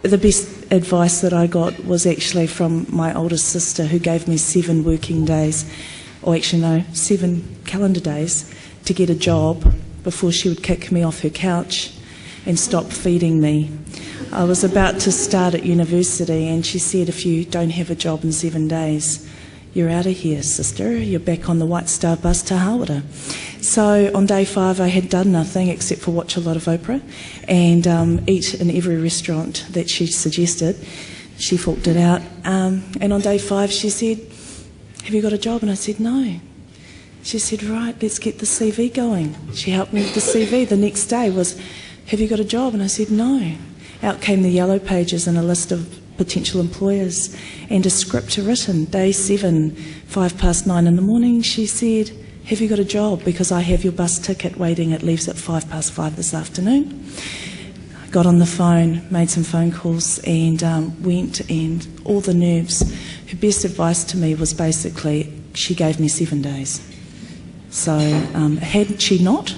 the best advice that I got was actually from my oldest sister, who gave me 7 working days, or actually no, 7 calendar days to get a job before she would kick me off her couch and stop feeding me. I was about to start at university, and she said, if you don't have a job in 7 days, you're out of here, sister. You're back on the White Star bus to Hawera. So on day 5 I had done nothing except for watch a lot of Oprah and eat in every restaurant that she suggested. She forked it out. And on day 5 she said, have you got a job? And I said, no. She said, right, let's get the CV going. She helped me with the CV. The next day was, have you got a job? And I said, no. Out came the yellow pages and a list of potential employers and a script written. Day 7, 9:05 in the morning, she said, have you got a job? Because I have your bus ticket waiting. It leaves at 5:05 this afternoon. I got on the phone, made some phone calls and went, and all the nerves. Her best advice to me was basically, she gave me 7 days. So had she not,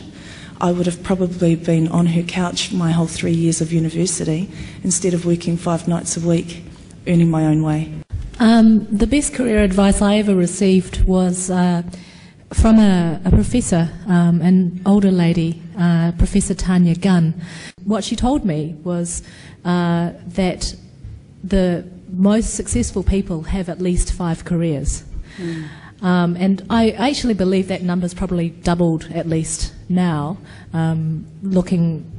I would have probably been on her couch my whole 3 years of university instead of working 5 nights a week, earning my own way. The best career advice I ever received was from a professor, an older lady, Professor Tanya Gunn. What she told me was that the most successful people have at least 5 careers. And I actually believe that number's probably doubled at least now.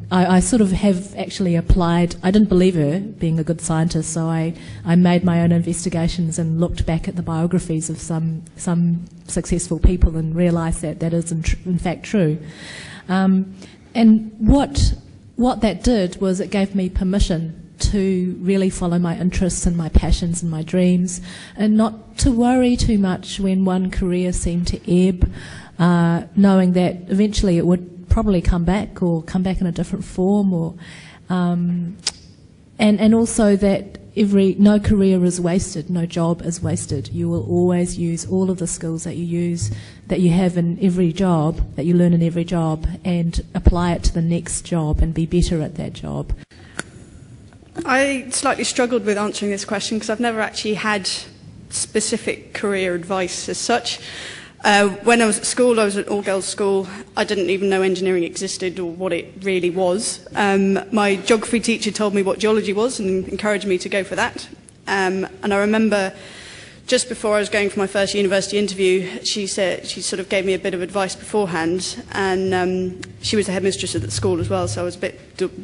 I sort of have actually applied. I didn't believe her, being a good scientist, so I made my own investigations and looked back at the biographies of some successful people and realised that that is in fact true. And what that did was it gave me permission to really follow my interests and my passions and my dreams, and not to worry too much when one career seemed to ebb, knowing that eventually it would probably come back, or come back in a different form, or and also that no career is wasted, no job is wasted. You will always use all of the skills that you have in every job, that you learn in every job, and apply it to the next job and be better at that job. I slightly struggled with answering this question because I've never actually had specific career advice as such. When I was at school, I was at all-girls school. I didn't even know engineering existed or what it really was. My geography teacher told me what geology was and encouraged me to go for that. And I remember just before I was going for my first university interview, she sort of gave me a bit of advice beforehand, and she was the headmistress at the school as well, so I was a bit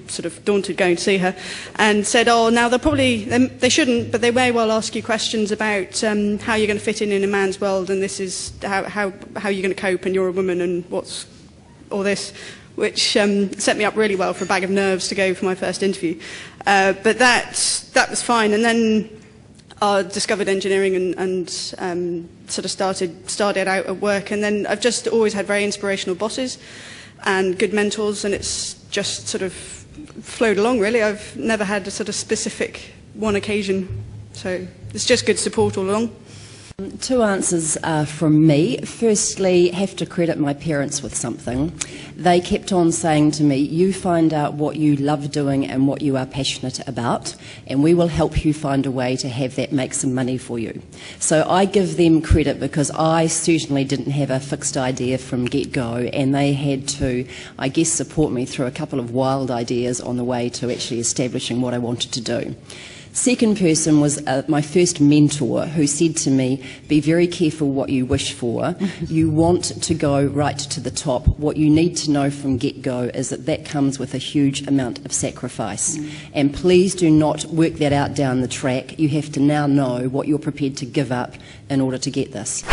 sort of daunted going to see her, and said, oh, now they shouldn't, but they may well ask you questions about how you're going to fit in a man's world, and this is how you're going to cope, and you're a woman, and what's all this, which set me up really well for a bag of nerves to go for my first interview. But that was fine, and then I discovered engineering and sort of started out at work, and then I've just always had very inspirational bosses and good mentors, and it's just sort of flowed along really. I've never had a sort of specific one occasion, so it's just good support all along. 2 answers from me. Firstly, have to credit my parents with something. They kept on saying to me, you find out what you love doing and what you are passionate about, and we will help you find a way to have that make some money for you. So I give them credit, because I certainly didn't have a fixed idea from get-go, and they had to, I guess, support me through a couple of wild ideas on the way to actually establishing what I wanted to do. Second person was my first mentor, who said to me, be very careful what you wish for. You want to go right to the top. What you need to know from get-go is that that comes with a huge amount of sacrifice. And please do not work that out down the track. You have to now know what you're prepared to give up in order to get this.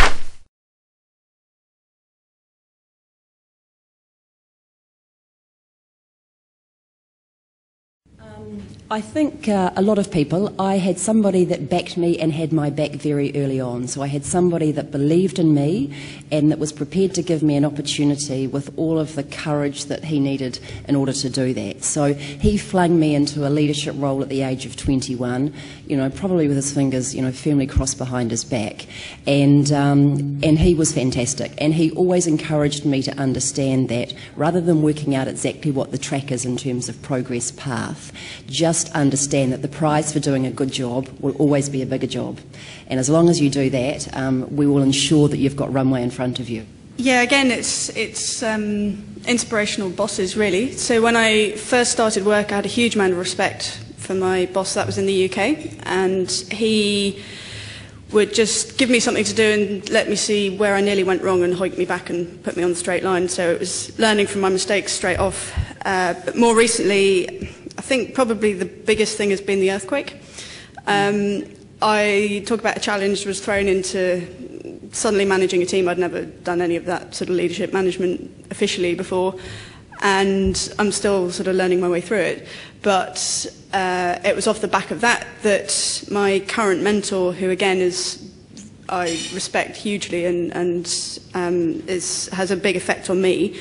I think a lot of people, I had somebody that backed me and had my back very early on. So I had somebody that believed in me and that was prepared to give me an opportunity with all of the courage that he needed in order to do that. So he flung me into a leadership role at the age of 21, probably with his fingers, firmly crossed behind his back. And he was fantastic. And he always encouraged me to understand that rather than working out exactly what the track is in terms of progress path, just just understand that the prize for doing a good job will always be a bigger job. And as long as you do that, we will ensure that you've got runway in front of you. Yeah, again, it's inspirational bosses, really. So when I first started work, I had a huge amount of respect for my boss that was in the UK, and he would just give me something to do and let me see where I nearly went wrong and hoik me back and put me on the straight line. So it was learning from my mistakes straight off. But more recently, I think probably the biggest thing has been the earthquake. I talk about a challenge, was thrown into suddenly managing a team. I'd never done any of that sort of leadership management officially before, and I'm still sort of learning my way through it. But it was off the back of that that my current mentor, who again I respect hugely and has a big effect on me,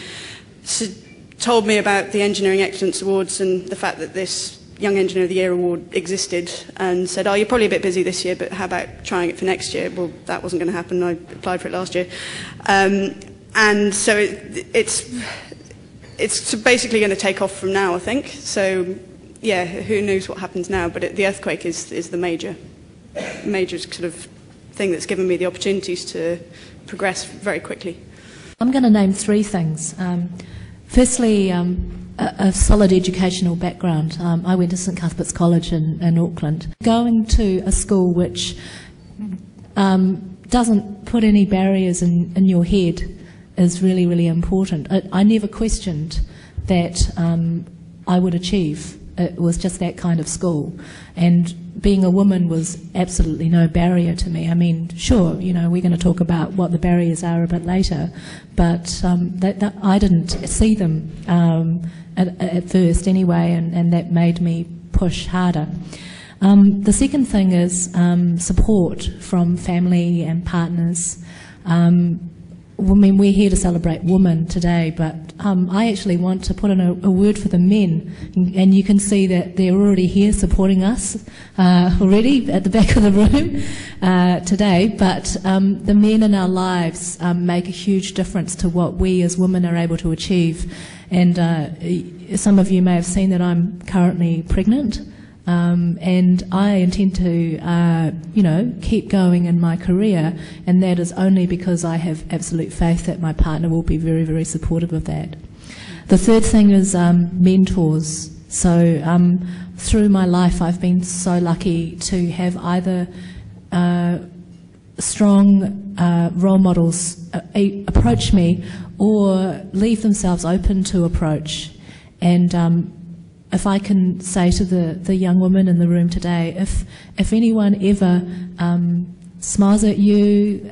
told me about the Engineering Excellence Awards and the fact that this Young Engineer of the Year award existed, and said, "Oh, you're probably a bit busy this year, but how about trying it for next year?" Well, that wasn't going to happen. I applied for it last year, and so it's basically going to take off from now, I think. So, yeah, who knows what happens now? But the earthquake is the major sort of thing that's given me the opportunities to progress very quickly. I'm going to name three things. Firstly, a solid educational background. I went to St Cuthbert's College in Auckland. Going to a school which doesn't put any barriers in your head is really, really important. I never questioned that I would achieve. It was just that kind of school. And being a woman was absolutely no barrier to me. I mean, sure, you know, we're going to talk about what the barriers are a bit later, but I didn't see them at first anyway, and that made me push harder. The second thing is support from family and partners. I mean, we're here to celebrate women today, but I actually want to put in a word for the men, and you can see that they're already here supporting us already at the back of the room today, but the men in our lives make a huge difference to what we as women are able to achieve. And some of you may have seen that I'm currently pregnant. And I intend to, keep going in my career, and that is only because I have absolute faith that my partner will be very, very supportive of that. The third thing is mentors. So through my life, I've been so lucky to have either strong role models approach me or leave themselves open to approach. And if I can say to the young women in the room today, if anyone ever smiles at you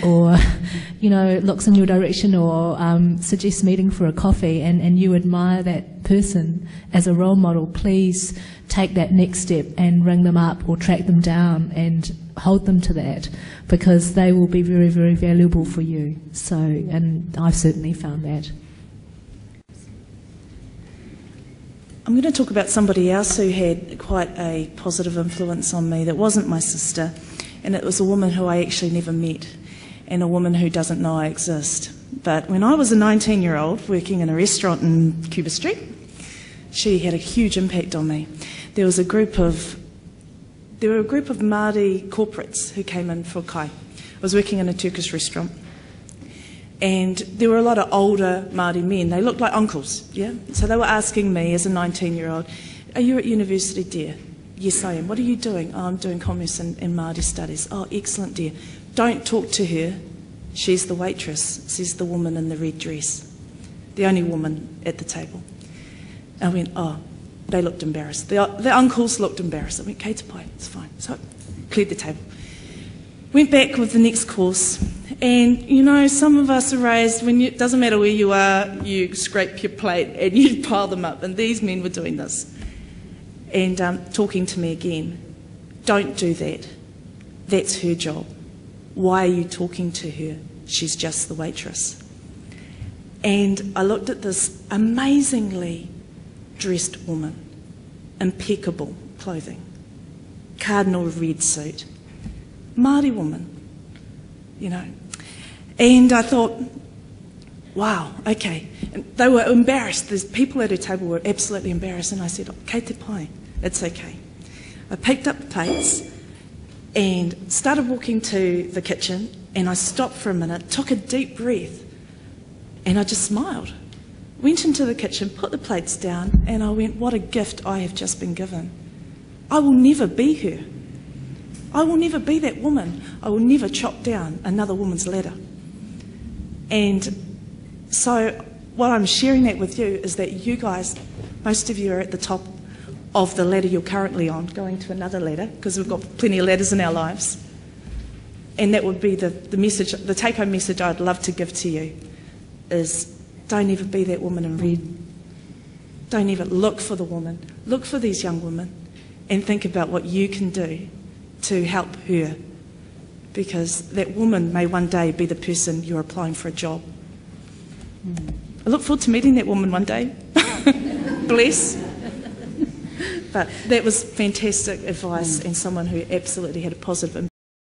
or looks in your direction or suggests meeting for a coffee and you admire that person as a role model, please take that next step and ring them up or track them down and hold them to that, because they will be very, very valuable for you. So, and I've certainly found that. I'm going to talk about somebody else who had quite a positive influence on me that wasn't my sister, and it was a woman who I actually never met, and a woman who doesn't know I exist. But when I was a 19-year-old working in a restaurant in Cuba Street, she had a huge impact on me. There were a group of Māori corporates who came in for kai. I was working in a Turkish restaurant. And there were a lot of older Māori men. They looked like uncles, yeah? So they were asking me as a 19-year-old, "Are you at university, dear?" "Yes, I am." "What are you doing?" "Oh, I'm doing commerce and Māori studies." "Oh, excellent, dear. Don't talk to her. She's the waitress," says the woman in the red dress, the only woman at the table. I went, oh, they looked embarrassed. The uncles looked embarrassed. I went, "Kei te pai, it's fine." So I cleared the table. Went back with the next course. And, some of us are raised, it doesn't matter where you are, you scrape your plate and you pile them up. And these men were doing this. And talking to me again. "Don't do that. That's her job. Why are you talking to her? She's just the waitress." And I looked at this amazingly dressed woman, impeccable clothing, cardinal red suit, Māori woman, And I thought, wow, okay. And they were embarrassed. The people at her table were absolutely embarrassed. And I said, "Kei te pai, It's okay. I picked up the plates and started walking to the kitchen, and I stopped for a minute, took a deep breath, and I just smiled. Went into the kitchen, put the plates down, and I went, what a gift I have just been given. I will never be her. I will never be that woman. I will never chop down another woman's ladder. And so what I'm sharing that with you is that you guys, most of you are at the top of the ladder you're currently on, going to another ladder, because we've got plenty of ladders in our lives. And that would be the message, the take-home message I'd love to give to you is don't ever be that woman in red. Don't ever look for the woman. Look for these young women and think about what you can do to help her, because that woman may one day be the person you're applying for a job. I look forward to meeting that woman one day. Bless. But that was fantastic advice and someone who absolutely had a positive impact.